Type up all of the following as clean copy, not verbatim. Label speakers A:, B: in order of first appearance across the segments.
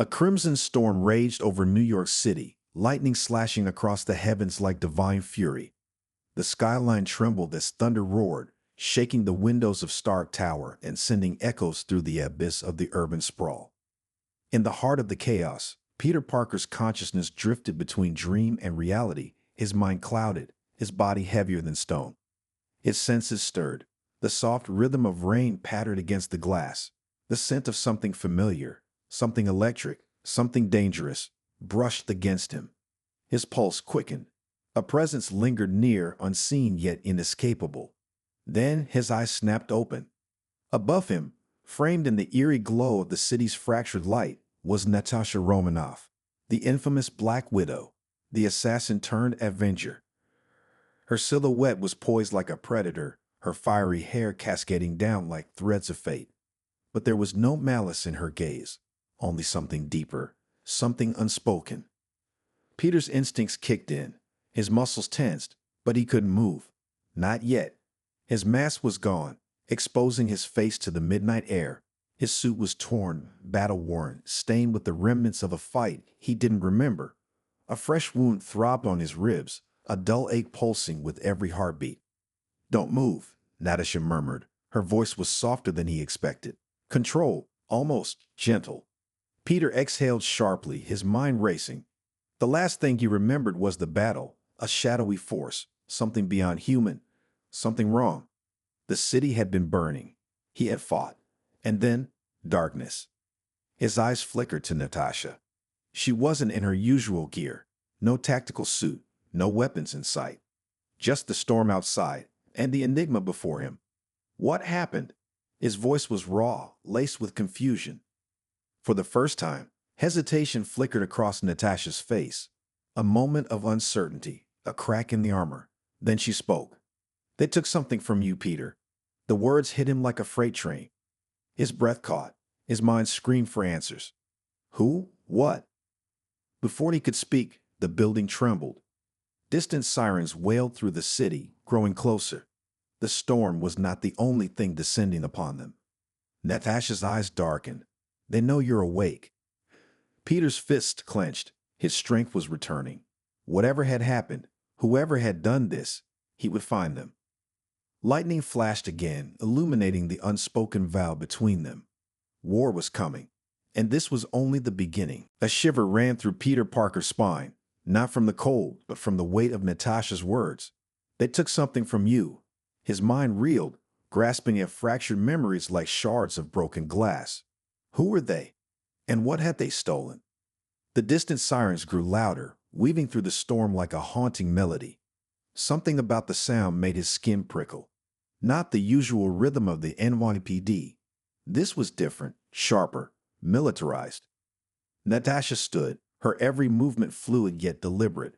A: A crimson storm raged over New York City, lightning slashing across the heavens like divine fury. The skyline trembled as thunder roared, shaking the windows of Stark Tower and sending echoes through the abyss of the urban sprawl. In the heart of the chaos, Peter Parker's consciousness drifted between dream and reality, his mind clouded, his body heavier than stone. His senses stirred. The soft rhythm of rain pattered against the glass. The scent of something familiar, something electric, something dangerous, brushed against him. His pulse quickened. A presence lingered near, unseen yet inescapable. Then his eyes snapped open. Above him, framed in the eerie glow of the city's fractured light, was Natasha Romanoff, the infamous Black Widow, the assassin-turned-avenger. Her silhouette was poised like a predator, her fiery hair cascading down like threads of fate. But there was no malice in her gaze, only something deeper, something unspoken. Peter's instincts kicked in. His muscles tensed, but he couldn't move. Not yet. His mask was gone, exposing his face to the midnight air. His suit was torn, battle-worn, stained with the remnants of a fight he didn't remember. A fresh wound throbbed on his ribs, a dull ache pulsing with every heartbeat. "Don't move," Natasha murmured. Her voice was softer than he expected. Controlled, almost gentle. Peter exhaled sharply, his mind racing. The last thing he remembered was the battle, a shadowy force, something beyond human, something wrong. The city had been burning. He had fought. And then, darkness. His eyes flickered to Natasha. She wasn't in her usual gear. No tactical suit, no weapons in sight. Just the storm outside, and the enigma before him. What happened? His voice was raw, laced with confusion. For the first time, hesitation flickered across Natasha's face. A moment of uncertainty, a crack in the armor. Then she spoke. "They took something from you, Peter." The words hit him like a freight train. His breath caught. His mind screamed for answers. Who? What? Before he could speak, the building trembled. Distant sirens wailed through the city, growing closer. The storm was not the only thing descending upon them. Natasha's eyes darkened. "They know you're awake." Peter's fists clenched. His strength was returning. Whatever had happened, whoever had done this, he would find them. Lightning flashed again, illuminating the unspoken vow between them. War was coming, and this was only the beginning. A shiver ran through Peter Parker's spine, not from the cold, but from the weight of Natasha's words. "They took something from you." His mind reeled, grasping at fractured memories like shards of broken glass. Who were they? And what had they stolen? The distant sirens grew louder, weaving through the storm like a haunting melody. Something about the sound made his skin prickle. Not the usual rhythm of the NYPD. This was different, sharper, militarized. Natasha stood, her every movement fluid yet deliberate.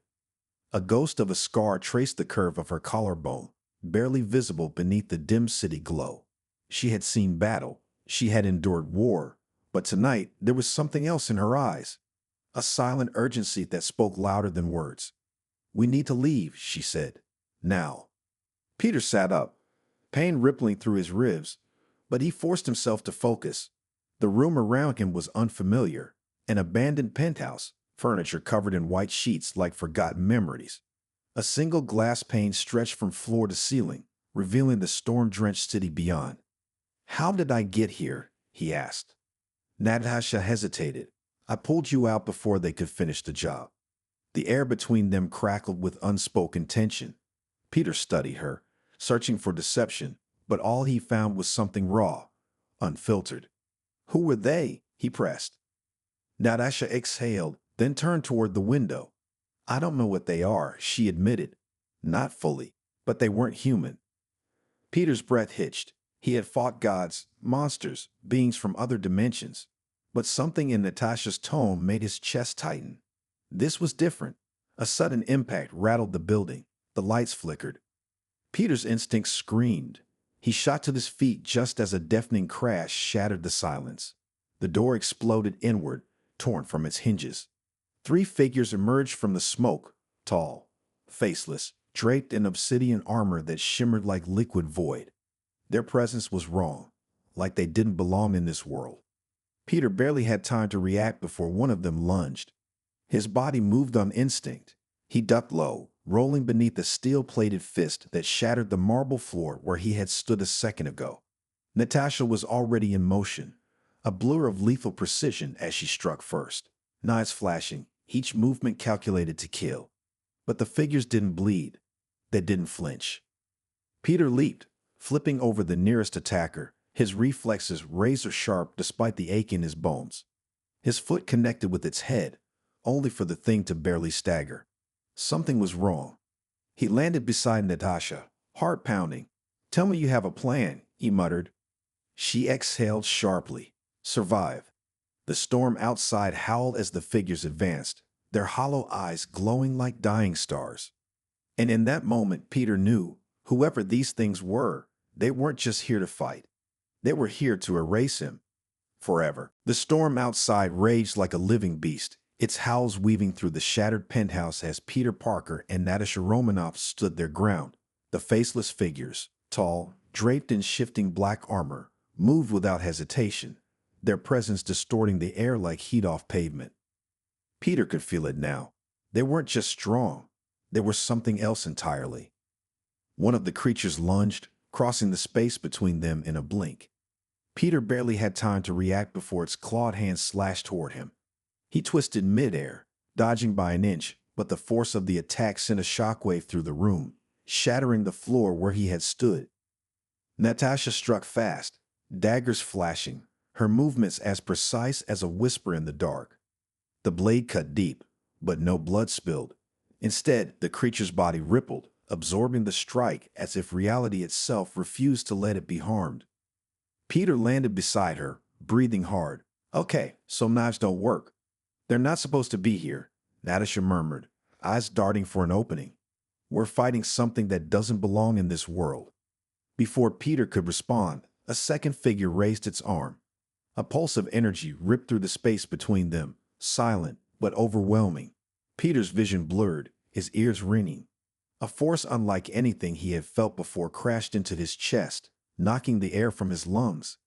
A: A ghost of a scar traced the curve of her collarbone, barely visible beneath the dim city glow. She had seen battle, she had endured war, but tonight there was something else in her eyes. A silent urgency that spoke louder than words. "We need to leave," she said. "Now." Peter sat up, pain rippling through his ribs, but he forced himself to focus. The room around him was unfamiliar, an abandoned penthouse, furniture covered in white sheets like forgotten memories. A single glass pane stretched from floor to ceiling, revealing the storm-drenched city beyond. "How did I get here?" he asked. Natasha hesitated. "I pulled you out before they could finish the job." The air between them crackled with unspoken tension. Peter studied her, searching for deception, but all he found was something raw, unfiltered. "Who were they?" he pressed. Natasha exhaled, then turned toward the window. "I don't know what they are," she admitted. Not fully, but they weren't human. Peter's breath hitched. He had fought gods, monsters, beings from other dimensions. But something in Natasha's tone made his chest tighten. This was different. A sudden impact rattled the building. The lights flickered. Peter's instincts screamed. He shot to his feet just as a deafening crash shattered the silence. The door exploded inward, torn from its hinges. 3 figures emerged from the smoke, tall, faceless, draped in obsidian armor that shimmered like liquid void. Their presence was wrong, like they didn't belong in this world. Peter barely had time to react before one of them lunged. His body moved on instinct. He ducked low, rolling beneath a steel-plated fist that shattered the marble floor where he had stood a second ago. Natasha was already in motion, a blur of lethal precision as she struck first, knives flashing, each movement calculated to kill. But the figures didn't bleed. They didn't flinch. Peter leaped, flipping over the nearest attacker, his reflexes razor-sharp despite the ache in his bones. His foot connected with its head, only for the thing to barely stagger. Something was wrong. He landed beside Natasha, heart pounding. "Tell me you have a plan," he muttered. She exhaled sharply. "Survive." The storm outside howled as the figures advanced, their hollow eyes glowing like dying stars. And in that moment, Peter knew, whoever these things were, they weren't just here to fight. They were here to erase him. Forever. The storm outside raged like a living beast, its howls weaving through the shattered penthouse as Peter Parker and Natasha Romanoff stood their ground. The faceless figures, tall, draped in shifting black armor, moved without hesitation, their presence distorting the air like heat off pavement. Peter could feel it now. They weren't just strong. They were something else entirely. One of the creatures lunged, crossing the space between them in a blink. Peter barely had time to react before its clawed hand slashed toward him. He twisted midair, dodging by an inch, but the force of the attack sent a shockwave through the room, shattering the floor where he had stood. Natasha struck fast, daggers flashing, her movements as precise as a whisper in the dark. The blade cut deep, but no blood spilled. Instead, the creature's body rippled, absorbing the strike as if reality itself refused to let it be harmed. Peter landed beside her, breathing hard. "Okay, so knives don't work. They're not supposed to be here," Natasha murmured, eyes darting for an opening. "We're fighting something that doesn't belong in this world." Before Peter could respond, a second figure raised its arm. A pulse of energy ripped through the space between them, silent but overwhelming. Peter's vision blurred, his ears ringing. A force unlike anything he had felt before crashed into his chest, knocking the air from his lungs.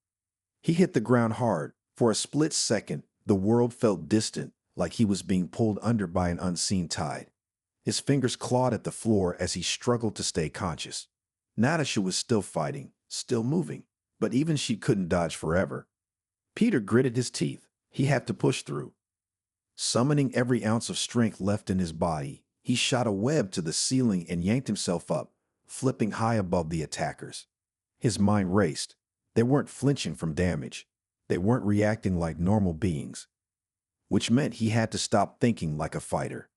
A: He hit the ground hard. For a split second, the world felt distant, like he was being pulled under by an unseen tide. His fingers clawed at the floor as he struggled to stay conscious. Natasha was still fighting, still moving, but even she couldn't dodge forever. Peter gritted his teeth. He had to push through. Summoning every ounce of strength left in his body, he shot a web to the ceiling and yanked himself up, flipping high above the attackers. His mind raced. They weren't flinching from damage. They weren't reacting like normal beings. Which meant he had to stop thinking like a fighter.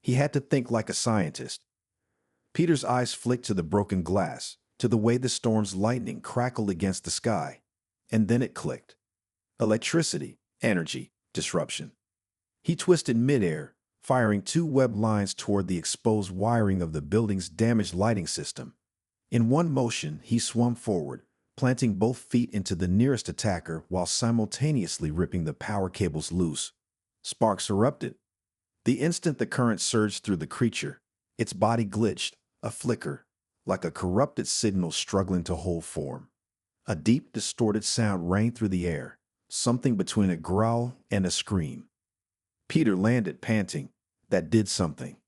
A: He had to think like a scientist. Peter's eyes flicked to the broken glass, to the way the storm's lightning crackled against the sky. And then it clicked. Electricity, energy, disruption. He twisted midair, firing two web lines toward the exposed wiring of the building's damaged lighting system. In one motion, he swung forward, planting both feet into the nearest attacker while simultaneously ripping the power cables loose. Sparks erupted. The instant the current surged through the creature, its body glitched, a flicker, like a corrupted signal struggling to hold form. A deep, distorted sound rang through the air, something between a growl and a scream. Peter landed, panting. That did something.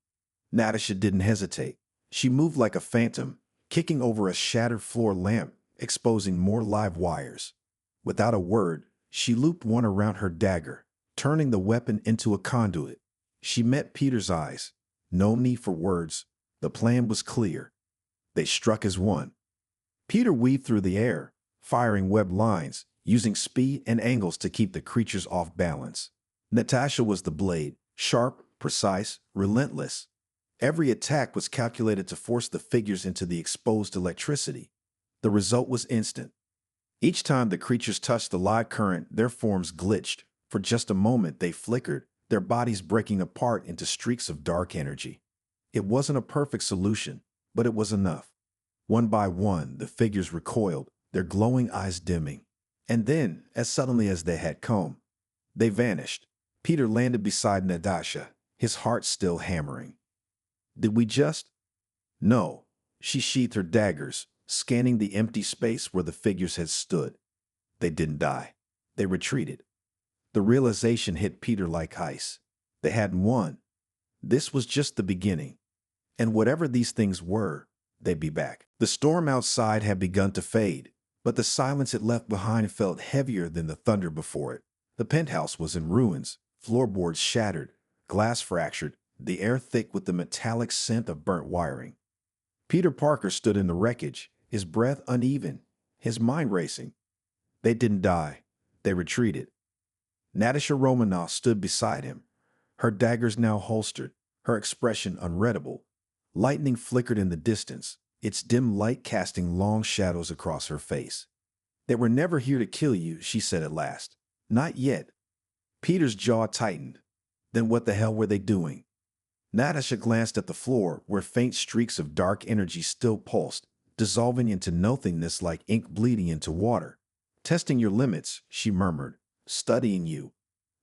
A: Natasha didn't hesitate. She moved like a phantom, kicking over a shattered floor lamp, exposing more live wires. Without a word, she looped one around her dagger, turning the weapon into a conduit. She met Peter's eyes. No need for words. The plan was clear. They struck as one. Peter weaved through the air, firing web lines, using speed and angles to keep the creatures off balance. Natasha was the blade, sharp, precise, relentless. Every attack was calculated to force the figures into the exposed electricity. The result was instant. Each time the creatures touched the live current, their forms glitched. For just a moment, they flickered, their bodies breaking apart into streaks of dark energy. It wasn't a perfect solution, but it was enough. One by one, the figures recoiled, their glowing eyes dimming. And then, as suddenly as they had come, they vanished. Peter landed beside Natasha, his heart still hammering. Did we just? No. She sheathed her daggers, scanning the empty space where the figures had stood. They didn't die. They retreated. The realization hit Peter like ice. They hadn't won. This was just the beginning. And whatever these things were, they'd be back. The storm outside had begun to fade, but the silence it left behind felt heavier than the thunder before it. The penthouse was in ruins, floorboards shattered, glass fractured, the air thick with the metallic scent of burnt wiring. Peter Parker stood in the wreckage, his breath uneven, his mind racing. They didn't die. They retreated. Natasha Romanoff stood beside him, her daggers now holstered, her expression unreadable. Lightning flickered in the distance, its dim light casting long shadows across her face. "They were never here to kill you," she said at last. "Not yet." Peter's jaw tightened. Then what the hell were they doing? Natasha glanced at the floor, where faint streaks of dark energy still pulsed, dissolving into nothingness like ink bleeding into water. "Testing your limits," she murmured, "studying you."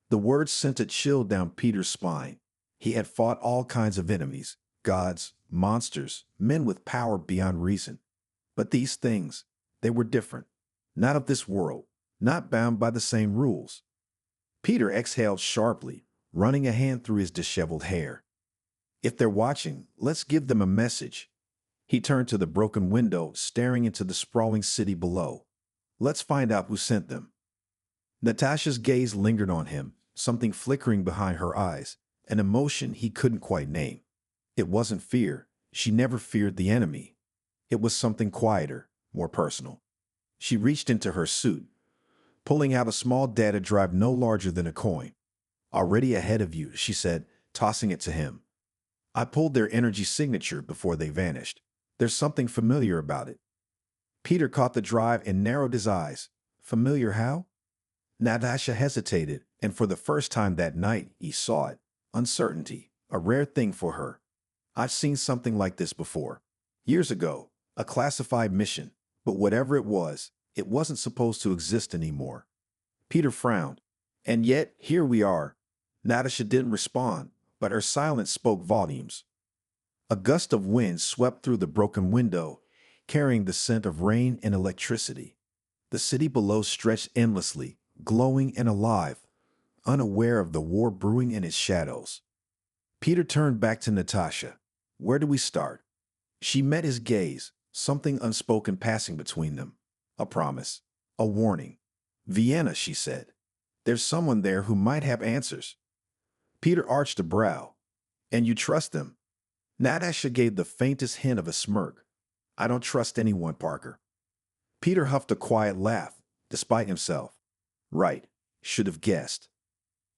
A: The words sent a chill down Peter's spine. He had fought all kinds of enemies, gods, monsters, men with power beyond reason. But these things, they were different. Not of this world, not bound by the same rules. Peter exhaled sharply, running a hand through his disheveled hair. "If they're watching, let's give them a message." He turned to the broken window, staring into the sprawling city below. "Let's find out who sent them." Natasha's gaze lingered on him, something flickering behind her eyes, an emotion he couldn't quite name. It wasn't fear. She never feared the enemy. It was something quieter, more personal. She reached into her suit, pulling out a small data drive no larger than a coin. "Already ahead of you," she said, tossing it to him. "I pulled their energy signature before they vanished. There's something familiar about it." Peter caught the drive and narrowed his eyes. "Familiar how?" Natasha hesitated, and for the first time that night, he saw it. Uncertainty, a rare thing for her. "I've seen something like this before. Years ago, a classified mission, but whatever it wasn't supposed to exist anymore." Peter frowned. "And yet, here we are." Natasha didn't respond, but her silence spoke volumes. A gust of wind swept through the broken window, carrying the scent of rain and electricity. The city below stretched endlessly, glowing and alive, unaware of the war brewing in its shadows. Peter turned back to Natasha. "Where do we start?" She met his gaze, something unspoken passing between them. A promise, a warning. "Vienna," she said. "There's someone there who might have answers." Peter arched a brow. "And you trust them?" Natasha gave the faintest hint of a smirk. "I don't trust anyone, Parker." Peter huffed a quiet laugh, despite himself. "Right. Should have guessed."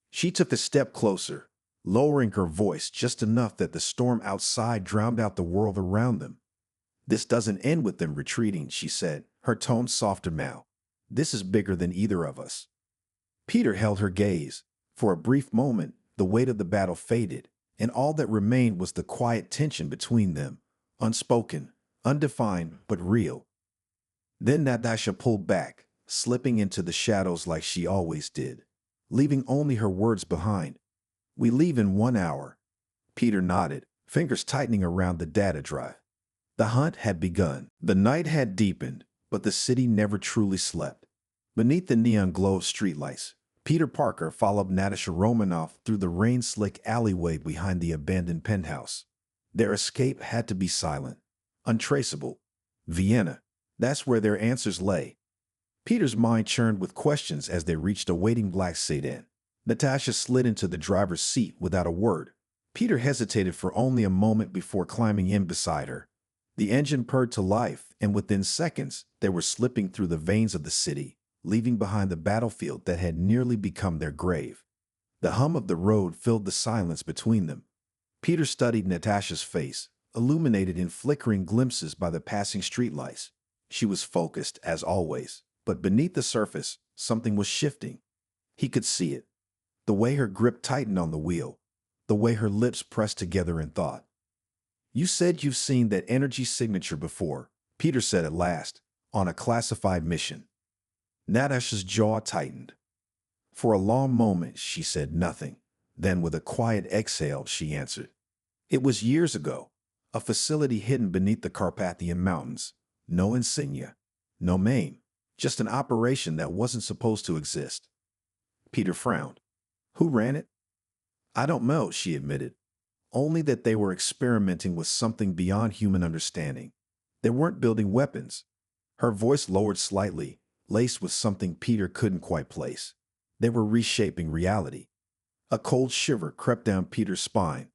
A: She took a step closer, lowering her voice just enough that the storm outside drowned out the world around them. "This doesn't end with them retreating," she said, her tone softer now. "This is bigger than either of us." Peter held her gaze. For a brief moment, the weight of the battle faded, and all that remained was the quiet tension between them, unspoken, undefined, but real. Then Natasha pulled back, slipping into the shadows like she always did, leaving only her words behind. "We leave in 1 hour." Peter nodded, fingers tightening around the data drive. The hunt had begun. The night had deepened, but the city never truly slept. Beneath the neon glow of streetlights, Peter Parker followed Natasha Romanoff through the rain-slick alleyway behind the abandoned penthouse. Their escape had to be silent, untraceable. Vienna, that's where their answers lay. Peter's mind churned with questions as they reached a waiting black sedan. Natasha slid into the driver's seat without a word. Peter hesitated for only a moment before climbing in beside her. The engine purred to life, and within seconds, they were slipping through the veins of the city, leaving behind the battlefield that had nearly become their grave. The hum of the road filled the silence between them. Peter studied Natasha's face, illuminated in flickering glimpses by the passing streetlights. She was focused, as always, but beneath the surface, something was shifting. He could see it. The way her grip tightened on the wheel, the way her lips pressed together in thought. "You said you've seen that energy signature before," Peter said at last, "on a classified mission." Natasha's jaw tightened. For a long moment, she said nothing. Then, with a quiet exhale, she answered. "It was years ago, a facility hidden beneath the Carpathian Mountains. No insignia, no name, just an operation that wasn't supposed to exist." Peter frowned. Who ran it? I don't know, she admitted. Only that they were experimenting with something beyond human understanding. They weren't building weapons. Her voice lowered slightly, laced with something Peter couldn't quite place. They were reshaping reality. A cold shiver crept down Peter's spine.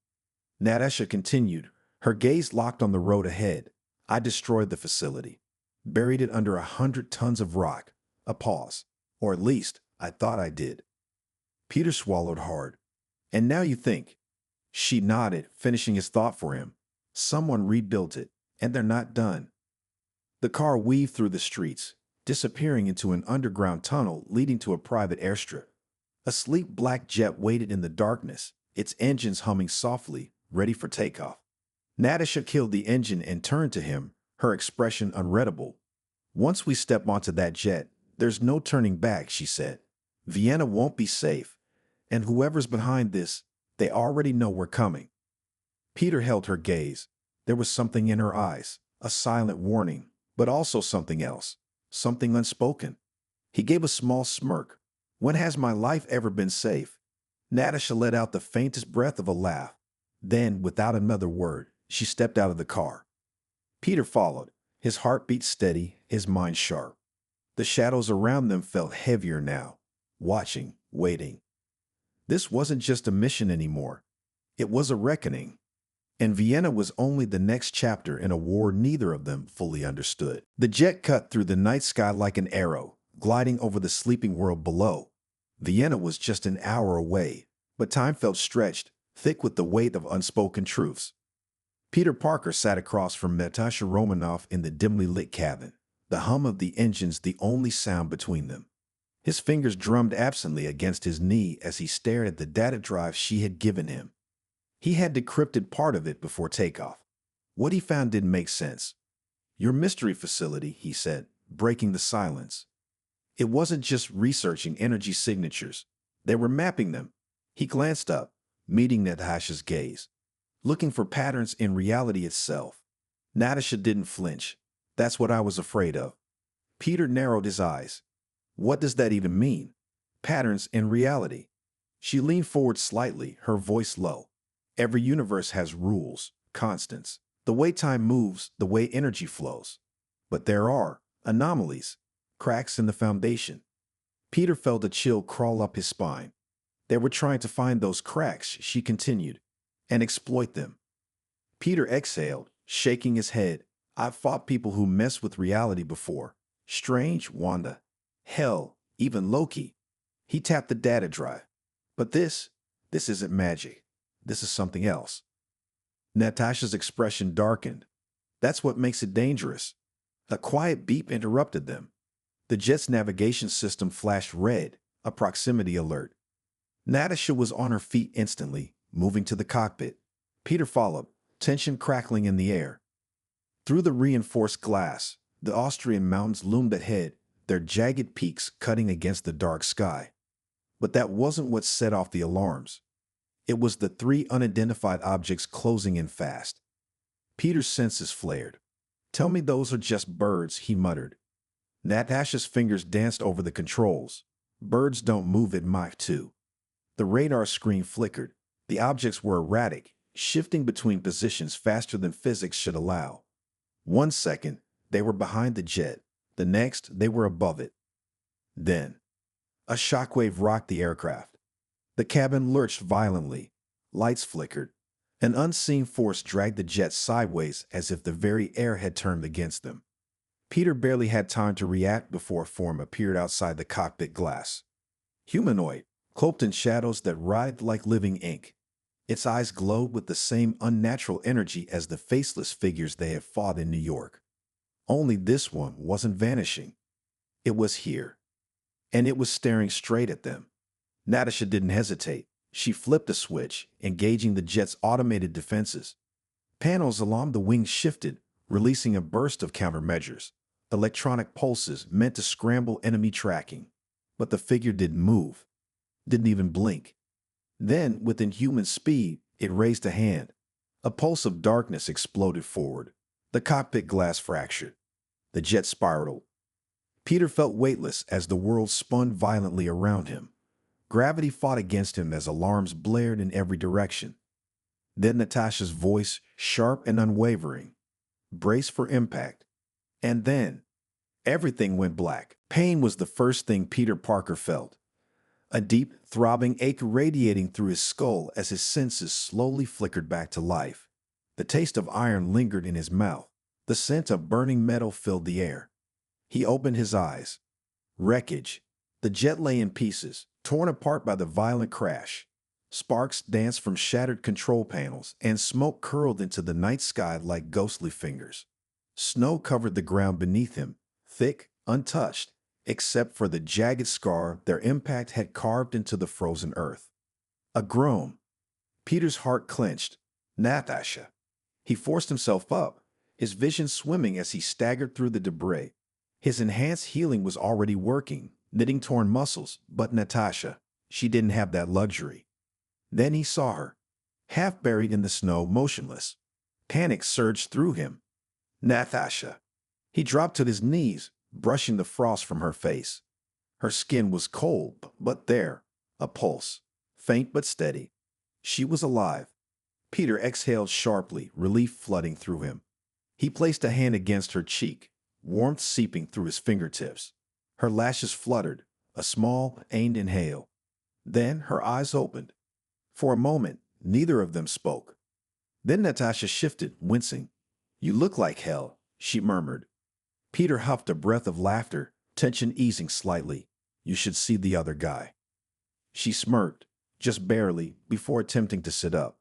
A: Natasha continued, her gaze locked on the road ahead. I destroyed the facility. Buried it under 100 tons of rock. A pause. Or at least, I thought I did. Peter swallowed hard. And now you think. She nodded, finishing his thought for him. Someone rebuilt it, and they're not done. The car weaved through the streets, disappearing into an underground tunnel leading to a private airstrip. A sleek black jet waited in the darkness, its engines humming softly, ready for takeoff. Natasha killed the engine and turned to him, her expression unreadable. Once we step onto that jet, there's no turning back, she said. Vienna won't be safe, and whoever's behind this, they already know we're coming. Peter held her gaze. There was something in her eyes, a silent warning, but also something else, something unspoken. He gave a small smirk. When has my life ever been safe? Natasha let out the faintest breath of a laugh. Then, without another word, she stepped out of the car. Peter followed, his heartbeat steady, his mind sharp. The shadows around them felt heavier now, watching, waiting. This wasn't just a mission anymore. It was a reckoning. And Vienna was only the next chapter in a war neither of them fully understood. The jet cut through the night sky like an arrow, gliding over the sleeping world below. Vienna was just an hour away, but time felt stretched, thick with the weight of unspoken truths. Peter Parker sat across from Natasha Romanoff in the dimly lit cabin, the hum of the engines the only sound between them. His fingers drummed absently against his knee as he stared at the data drive she had given him. He had decrypted part of it before takeoff. What he found didn't make sense. Your mystery facility, he said, breaking the silence. It wasn't just researching energy signatures. They were mapping them. He glanced up, meeting Natasha's gaze, looking for patterns in reality itself. Natasha didn't flinch. That's what I was afraid of. Peter narrowed his eyes. What does that even mean? Patterns in reality. She leaned forward slightly, her voice low. Every universe has rules, constants, the way time moves, the way energy flows. But there are anomalies, cracks in the foundation. Peter felt a chill crawl up his spine. They were trying to find those cracks, she continued, and exploit them. Peter exhaled, shaking his head. I've fought people who mess with reality before. Strange, Wanda. Hell, even Loki. He tapped the data drive. But this isn't magic. This is something else. Natasha's expression darkened. That's what makes it dangerous. A quiet beep interrupted them. The jet's navigation system flashed red, a proximity alert. Natasha was on her feet instantly, moving to the cockpit. Peter followed, tension crackling in the air. Through the reinforced glass, the Austrian mountains loomed ahead, their jagged peaks cutting against the dark sky. But that wasn't what set off the alarms. It was the three unidentified objects closing in fast. Peter's senses flared. Tell me those are just birds, he muttered. Natasha's fingers danced over the controls. Birds don't move at Mach 2. The radar screen flickered. The objects were erratic, shifting between positions faster than physics should allow. 1 second, they were behind the jet. The next, they were above it. Then, a shockwave rocked the aircraft. The cabin lurched violently. Lights flickered. An unseen force dragged the jet sideways as if the very air had turned against them. Peter barely had time to react before a form appeared outside the cockpit glass. Humanoid, cloaked in shadows that writhed like living ink. Its eyes glowed with the same unnatural energy as the faceless figures they had fought in New York. Only this one wasn't vanishing. It was here. And it was staring straight at them. Natasha didn't hesitate. She flipped a switch, engaging the jet's automated defenses. Panels along the wings shifted, releasing a burst of countermeasures, electronic pulses meant to scramble enemy tracking. But the figure didn't move, didn't even blink. Then, with inhuman speed, it raised a hand. A pulse of darkness exploded forward. The cockpit glass fractured. The jet spiraled. Peter felt weightless as the world spun violently around him. Gravity fought against him as alarms blared in every direction. Then Natasha's voice, sharp and unwavering. Brace for impact. And then, everything went black. Pain was the first thing Peter Parker felt. A deep, throbbing ache radiating through his skull as his senses slowly flickered back to life. The taste of iron lingered in his mouth. The scent of burning metal filled the air. He opened his eyes. Wreckage. The jet lay in pieces, torn apart by the violent crash. Sparks danced from shattered control panels, and smoke curled into the night sky like ghostly fingers. Snow covered the ground beneath him, thick, untouched, except for the jagged scar their impact had carved into the frozen earth. A groan. Peter's heart clenched. Natasha. He forced himself up, his vision swimming as he staggered through the debris. His enhanced healing was already working, knitting torn muscles, but Natasha, she didn't have that luxury. Then he saw her, half buried in the snow, motionless. Panic surged through him. Natasha. He dropped to his knees, brushing the frost from her face. Her skin was cold, but there, a pulse, faint but steady. She was alive. Peter exhaled sharply, relief flooding through him. He placed a hand against her cheek, warmth seeping through his fingertips. Her lashes fluttered, a small, aimed inhale. Then her eyes opened. For a moment, neither of them spoke. Then Natasha shifted, wincing. "You look like hell," she murmured. Peter huffed a breath of laughter, tension easing slightly. "You should see the other guy." She smirked, just barely, before attempting to sit up.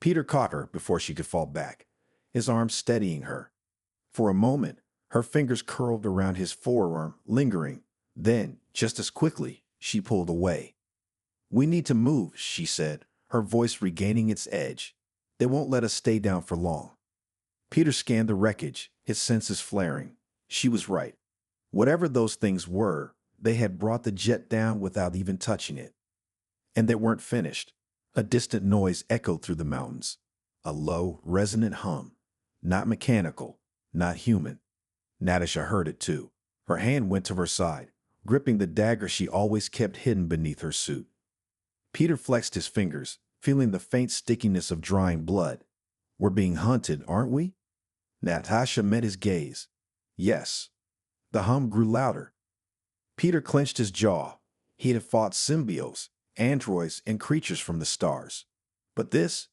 A: Peter caught her before she could fall back, his arm steadying her. For a moment, her fingers curled around his forearm, lingering. Then, just as quickly, she pulled away. "We need to move," she said, her voice regaining its edge. "They won't let us stay down for long." Peter scanned the wreckage, his senses flaring. She was right. Whatever those things were, they had brought the jet down without even touching it. And they weren't finished. A distant noise echoed through the mountains. A low, resonant hum. Not mechanical, not human. Natasha heard it too. Her hand went to her side, gripping the dagger she always kept hidden beneath her suit. Peter flexed his fingers, feeling the faint stickiness of drying blood. "We're being hunted, aren't we?" Natasha met his gaze. "Yes." The hum grew louder. Peter clenched his jaw. He had fought symbiotes, androids, and creatures from the stars. But this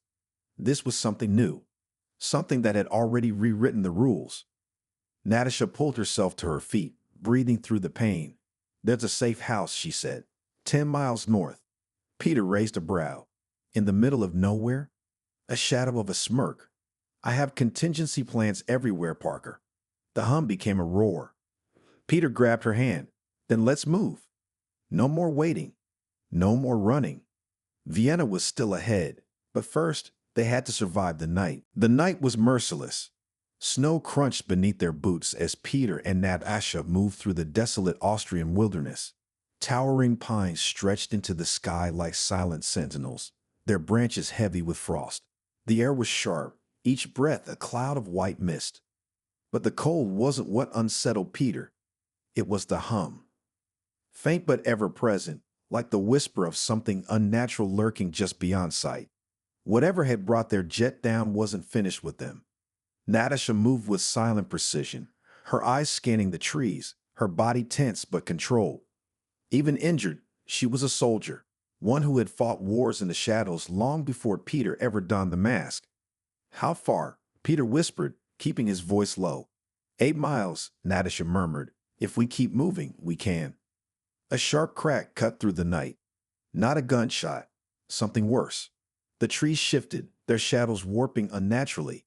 A: was something new. Something that had already rewritten the rules. Natasha pulled herself to her feet, breathing through the pain. "There's a safe house," she said. 10 miles north." Peter raised a brow. "In the middle of nowhere?" A shadow of a smirk. "I have contingency plans everywhere, Parker." The hum became a roar. Peter grabbed her hand. "Then let's move." No more waiting. No more running. Vienna was still ahead, but first they had to survive the night. The night was merciless. Snow crunched beneath their boots as Peter and Natasha moved through the desolate Austrian wilderness. Towering pines stretched into the sky like silent sentinels, their branches heavy with frost. The air was sharp, each breath a cloud of white mist. But the cold wasn't what unsettled Peter. It was the hum. Faint but ever present, like the whisper of something unnatural lurking just beyond sight. Whatever had brought their jet down wasn't finished with them. Natasha moved with silent precision, her eyes scanning the trees, her body tense but controlled. Even injured, she was a soldier, one who had fought wars in the shadows long before Peter ever donned the mask. "How far?" Peter whispered, keeping his voice low. 8 miles, Natasha murmured. "If we keep moving, we can." A sharp crack cut through the night. Not a gunshot. Something worse. The trees shifted, their shadows warping unnaturally.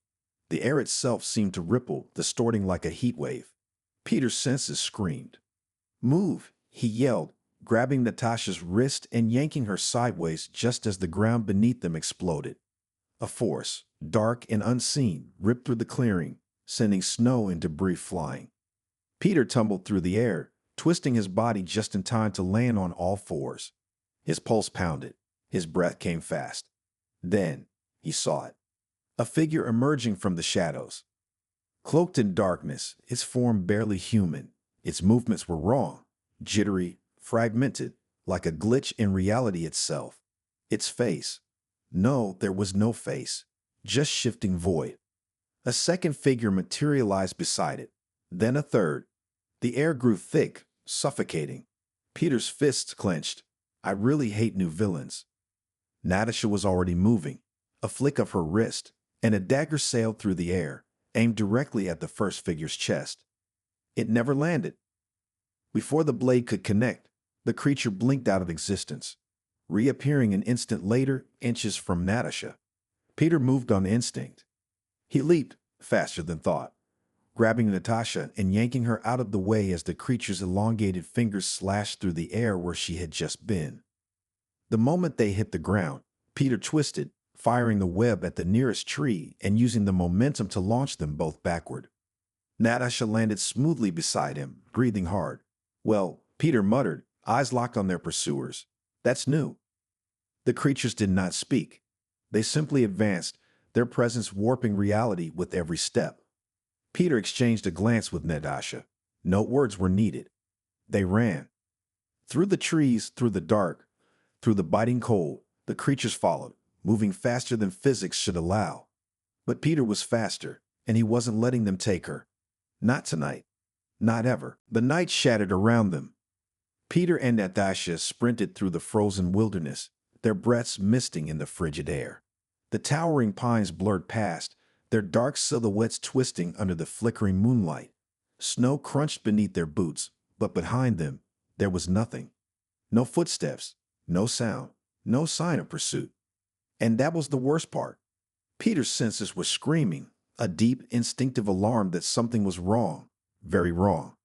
A: The air itself seemed to ripple, distorting like a heat wave. Peter's senses screamed. "Move," he yelled, grabbing Natasha's wrist and yanking her sideways just as the ground beneath them exploded. A force, dark and unseen, ripped through the clearing, sending snow and debris flying. Peter tumbled through the air, twisting his body just in time to land on all fours. His pulse pounded. His breath came fast. Then he saw it. A figure emerging from the shadows. Cloaked in darkness, its form barely human. Its movements were wrong, jittery, fragmented, like a glitch in reality itself. Its face. No, there was no face. Just shifting void. A second figure materialized beside it. Then a third. The air grew thick, suffocating. Peter's fists clenched. I really hate new villains. Natasha was already moving. A flick of her wrist, and a dagger sailed through the air, aimed directly at the first figure's chest. It never landed. Before the blade could connect, the creature blinked out of existence, reappearing an instant later, inches from Natasha. Peter moved on instinct. He leaped, faster than thought, grabbing Natasha and yanking her out of the way as the creature's elongated fingers slashed through the air where she had just been. The moment they hit the ground, Peter twisted, firing the web at the nearest tree and using the momentum to launch them both backward. Natasha landed smoothly beside him, breathing hard. Well, Peter muttered, eyes locked on their pursuers. That's new. The creatures did not speak. They simply advanced, their presence warping reality with every step. Peter exchanged a glance with Natasha. No words were needed. They ran. Through the trees, through the dark, through the biting cold, the creatures followed, moving faster than physics should allow. But Peter was faster, and he wasn't letting them take her. Not tonight. Not ever. The night shattered around them. Peter and Natasha sprinted through the frozen wilderness, their breaths misting in the frigid air. The towering pines blurred past, their dark silhouettes twisting under the flickering moonlight. Snow crunched beneath their boots, but behind them, there was nothing. No footsteps, no sound, no sign of pursuit. And that was the worst part. Peter's senses were screaming, a deep, instinctive alarm that something was wrong, very wrong.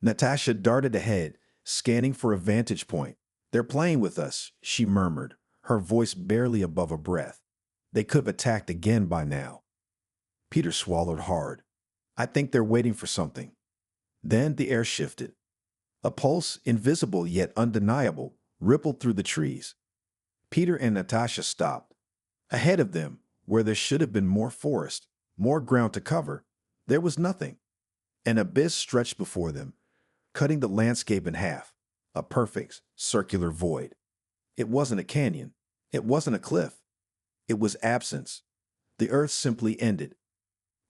A: Natasha darted ahead, scanning for a vantage point. They're playing with us, she murmured, her voice barely above a breath. They could have attacked again by now. Peter swallowed hard. I think they're waiting for something. Then the air shifted. A pulse, invisible yet undeniable, rippled through the trees. Peter and Natasha stopped. Ahead of them, where there should have been more forest, more ground to cover, there was nothing. An abyss stretched before them, cutting the landscape in half, a perfect, circular void. It wasn't a canyon. It wasn't a cliff. It was absence. The earth simply ended.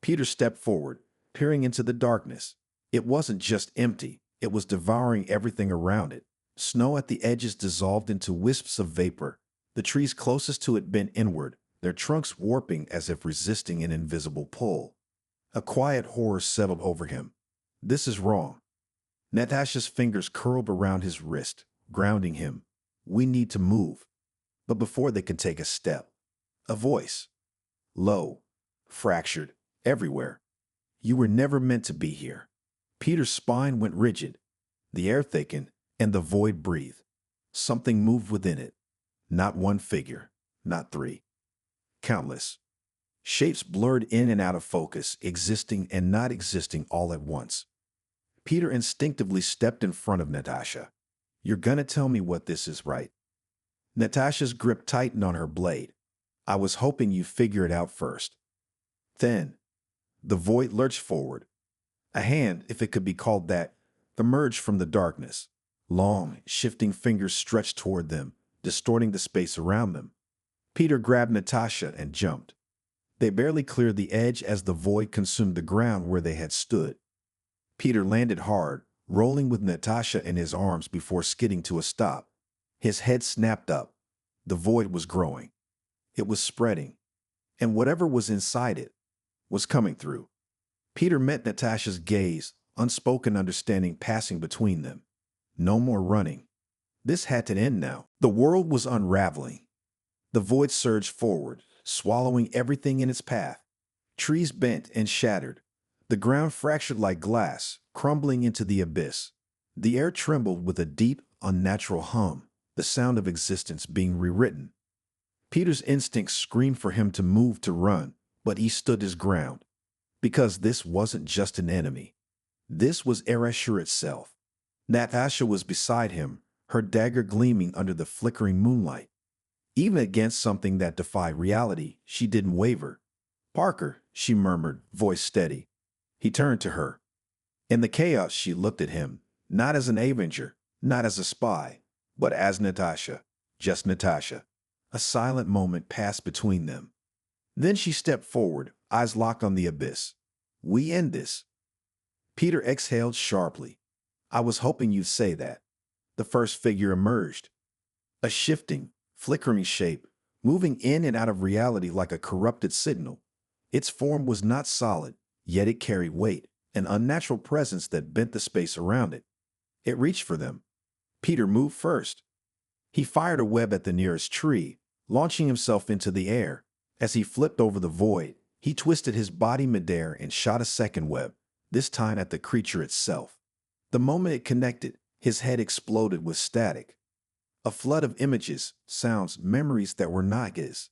A: Peter stepped forward, peering into the darkness. It wasn't just empty. It was devouring everything around it. Snow at the edges dissolved into wisps of vapor. The trees closest to it bent inward, their trunks warping as if resisting an invisible pull. A quiet horror settled over him. This is wrong. Natasha's fingers curled around his wrist, grounding him. We need to move. But before they could take a step, a voice. Low, fractured, everywhere. You were never meant to be here. Peter's spine went rigid. The air thickened, and the void breathed. Something moved within it. Not one figure, not three. Countless. Shapes blurred in and out of focus, existing and not existing all at once. Peter instinctively stepped in front of Natasha. You're gonna tell me what this is, right? Natasha's grip tightened on her blade. I was hoping you'd figure it out first. Then, the void lurched forward. A hand, if it could be called that, emerged from the darkness. Long, shifting fingers stretched toward them, distorting the space around them. Peter grabbed Natasha and jumped. They barely cleared the edge as the void consumed the ground where they had stood. Peter landed hard, rolling with Natasha in his arms before skidding to a stop. His head snapped up. The void was growing. It was spreading. And whatever was inside it was coming through. Peter met Natasha's gaze, unspoken understanding passing between them. No more running. This had to end now. The world was unraveling. The void surged forward, swallowing everything in its path. Trees bent and shattered. The ground fractured like glass, crumbling into the abyss. The air trembled with a deep, unnatural hum, the sound of existence being rewritten. Peter's instincts screamed for him to move, to run, but he stood his ground. Because this wasn't just an enemy. This was Ereshkigal itself. Natasha was beside him, her dagger gleaming under the flickering moonlight. Even against something that defied reality, she didn't waver. Parker, she murmured, voice steady. He turned to her. In the chaos, she looked at him, not as an avenger, not as a spy, But as Natasha, just Natasha, a silent moment passed between them. Then she stepped forward, eyes locked on the abyss. We end this. Peter exhaled sharply. I was hoping you'd say that. The first figure emerged. A shifting, flickering shape, moving in and out of reality like a corrupted signal. Its form was not solid, yet it carried weight, an unnatural presence that bent the space around it. It reached for them. Peter moved first. He fired a web at the nearest tree, launching himself into the air. As he flipped over the void, he twisted his body midair and shot a second web, this time at the creature itself. The moment it connected, his head exploded with static. A flood of images, sounds, memories that were not his.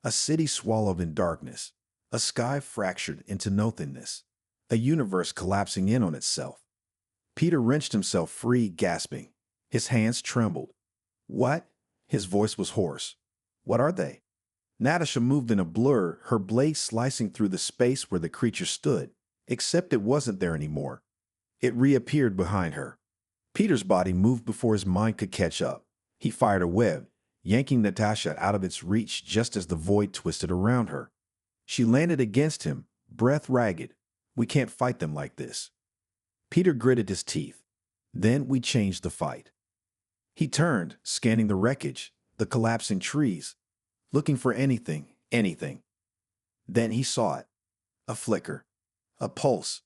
A: A city swallowed in darkness. A sky fractured into nothingness. A universe collapsing in on itself. Peter wrenched himself free, gasping. His hands trembled. What? His voice was hoarse. What are they? Natasha moved in a blur, her blade slicing through the space where the creature stood, except it wasn't there anymore. It reappeared behind her. Peter's body moved before his mind could catch up. He fired a web, yanking Natasha out of its reach just as the void twisted around her. She landed against him, breath ragged. We can't fight them like this. Peter gritted his teeth. Then we changed the fight. He turned, scanning the wreckage, the collapsing trees, looking for anything. Then he saw it. A flicker. A pulse.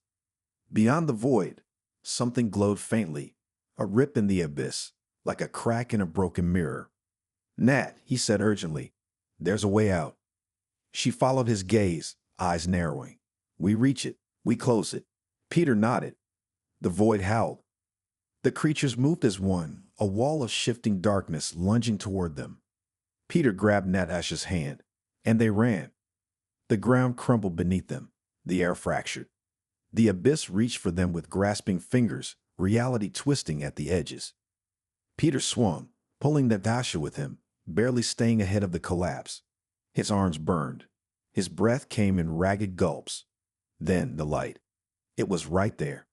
A: Beyond the void, something glowed faintly, a rip in the abyss, like a crack in a broken mirror. Nat, he said urgently, there's a way out. She followed his gaze, eyes narrowing. We reach it. We close it. Peter nodded. The void howled. The creatures moved as one, a wall of shifting darkness lunging toward them. Peter grabbed Natasha's hand, and they ran. The ground crumbled beneath them. The air fractured. The abyss reached for them with grasping fingers, reality twisting at the edges. Peter swung, pulling Natasha with him, barely staying ahead of the collapse. His arms burned. His breath came in ragged gulps. Then the light. It was right there.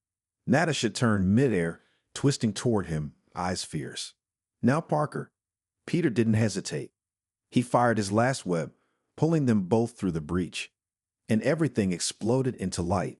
A: Natasha turned midair, twisting toward him, eyes fierce. Now Parker. Peter didn't hesitate. He fired his last web, pulling them both through the breach. And everything exploded into light.